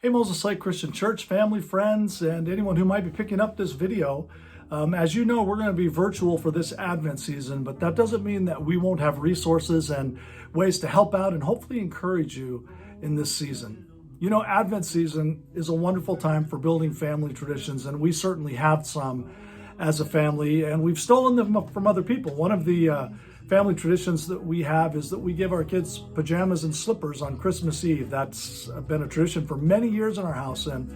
Hey, Moses Lake Christian Church, family, friends, and anyone who might be picking up this video. As you know, we're going to be virtual for this Advent season, but that doesn't mean that we won't have resources and ways to help out and hopefully encourage you in this season. You know, Advent season is a wonderful time for building family traditions, and we certainly have some as a family, and we've stolen them from other people. One of the family traditions that we have is that we give our kids pajamas and slippers on Christmas Eve. That's been a tradition for many years in our house. And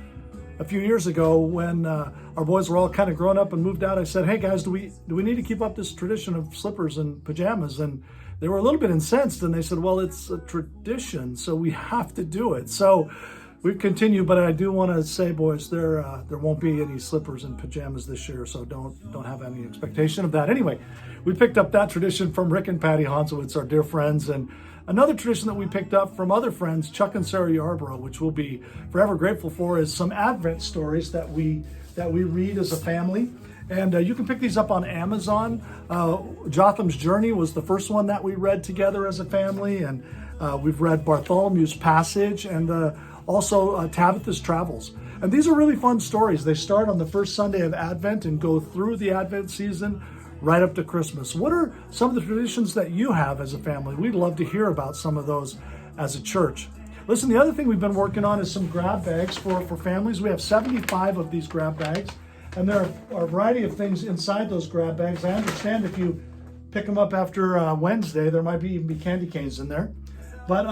a few years ago, when our boys were all kind of grown up and moved out, I said, "Hey guys, do we need to keep up this tradition of slippers and pajamas?" And they were a little bit incensed, and they said, "Well, it's a tradition, so we have to do it." So we've continued, but I do want to say, boys, there won't be any slippers and pajamas this year, so don't have any expectation of that. Anyway, we picked up that tradition from Rick and Patty Hansowitz, our dear friends, and another tradition that we picked up from other friends, Chuck and Sarah Yarborough, which we'll be forever grateful for, is some Advent stories that we read as a family. And you can pick these up on Amazon. Jotham's Journey was the first one that we read together as a family, and we've read Bartholomew's Passage and also Tabitha's Travels. And these are really fun stories. They start on the first Sunday of Advent and go through the Advent season right up to Christmas. What are some of the traditions that you have as a family? We'd love to hear about some of those as a church. Listen, the other thing we've been working on is some grab bags for families. We have 75 of these grab bags, and there are a variety of things inside those grab bags. I understand if you pick them up after Wednesday, there might even be candy canes in there. But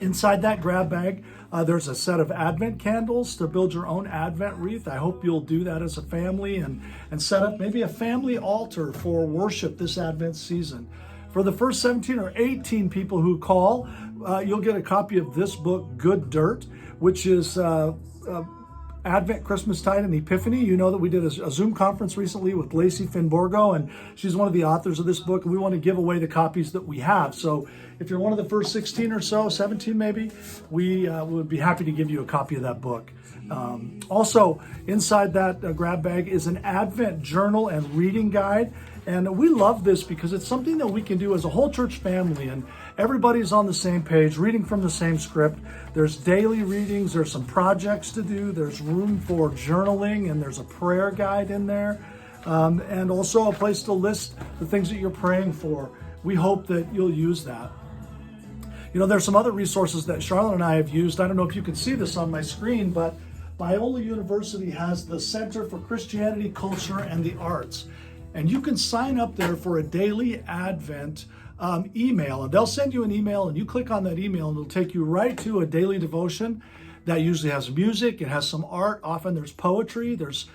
inside that grab bag, there's a set of Advent candles to build your own Advent wreath. I hope you'll do that as a family and set up maybe a family altar for worship this Advent season. For the first 17 or 18 people who call, you'll get a copy of this book, Good Dirt, which is Advent, Christmastide, and Epiphany. You know that we did a Zoom conference recently with Lacey Finborgo, and she's one of the authors of this book, and we want to give away the copies that we have. So if you're one of the first 16 or so, 17 maybe, we would be happy to give you a copy of that book. Also, inside that grab bag is an Advent journal and reading guide. And we love this because it's something that we can do as a whole church family, and everybody's on the same page, reading from the same script. There's daily readings, there's some projects to do, there's room for journaling, and there's a prayer guide in there, and also a place to list the things that you're praying for. We hope that you'll use that. You know, there's some other resources that Charlotte and I have used. I don't know if you can see this on my screen, but Biola University has the Center for Christianity, Culture, and the Arts. And you can sign up there for a daily Advent email, and they'll send you an email, and you click on that email, and it'll take you right to a daily devotion that usually has music, it has some art, often there's poetry, there's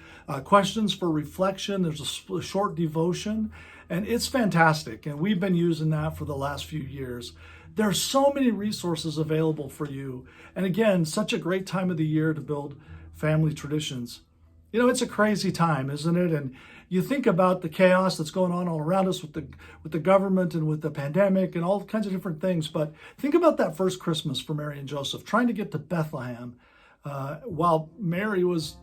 questions for reflection, there's a short devotion, and it's fantastic, and we've been using that for the last few years. There's so many resources available for you, and again, such a great time of the year to build family traditions. You know, it's a crazy time, isn't it? And you think about the chaos that's going on all around us with the government and with the pandemic and all kinds of different things. But think about that first Christmas for Mary and Joseph, trying to get to Bethlehem while Mary was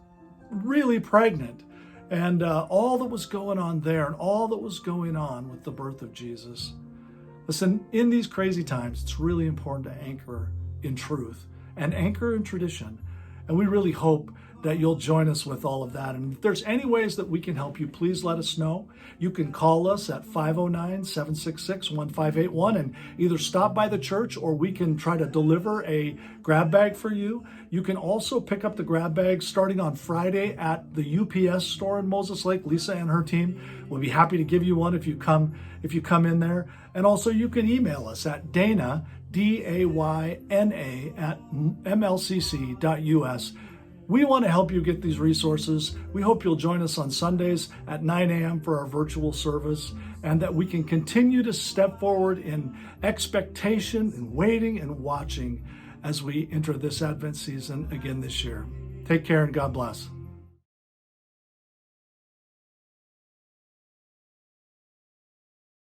really pregnant, and all that was going on there and all that was going on with the birth of Jesus. Listen, in these crazy times, it's really important to anchor in truth and anchor in tradition. And we really hope that you'll join us with all of that. And if there's any ways that we can help you, please let us know. You can call us at 509-766-1581 and either stop by the church, or we can try to deliver a grab bag for you. You can also pick up the grab bag starting on Friday at the UPS store in Moses Lake. Lisa and her team will be happy to give you one if you come in there. And also you can email us at Dayna, DAYNA, at mlcc.us. We want to help you get these resources. We hope you'll join us on Sundays at 9 a.m. for our virtual service, and that we can continue to step forward in expectation and waiting and watching as we enter this Advent season again this year. Take care and God bless.